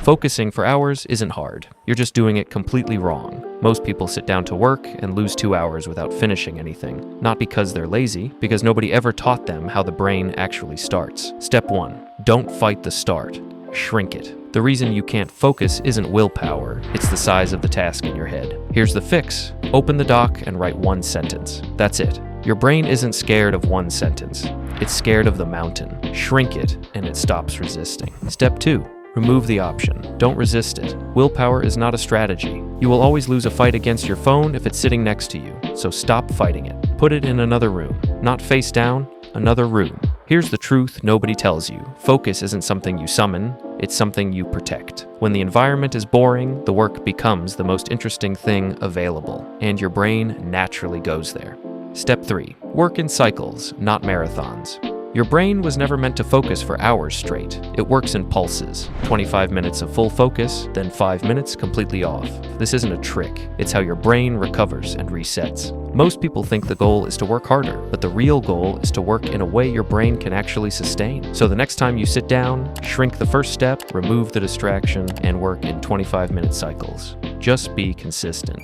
Focusing for hours isn't hard. You're just doing it completely wrong. Most people sit down to work and lose 2 hours without finishing anything. Not because they're lazy, because nobody ever taught them how the brain actually starts. Step 1. Don't fight the start. Shrink it. The reason you can't focus isn't willpower, it's the size of the task in your head. Here's the fix. Open the doc and write 1 sentence. That's it. Your brain isn't scared of 1 sentence. It's scared of the mountain. Shrink it, and it stops resisting. Step 2. Remove the option. Don't resist it. Willpower is not a strategy. You will always lose a fight against your phone if it's sitting next to you, so stop fighting it. Put it in another room. Not face down, another room. Here's the truth nobody tells you. Focus isn't something you summon, it's something you protect. When the environment is boring, the work becomes the most interesting thing available, and your brain naturally goes there. Step 3. Work in cycles, not marathons. Your brain was never meant to focus for hours straight. It works in pulses. 25 minutes of full focus, then 5 minutes completely off. This isn't a trick. It's how your brain recovers and resets. Most people think the goal is to work harder, but the real goal is to work in a way your brain can actually sustain. So the next time you sit down, shrink the first step, remove the distraction, and work in 25-minute cycles. Just be consistent.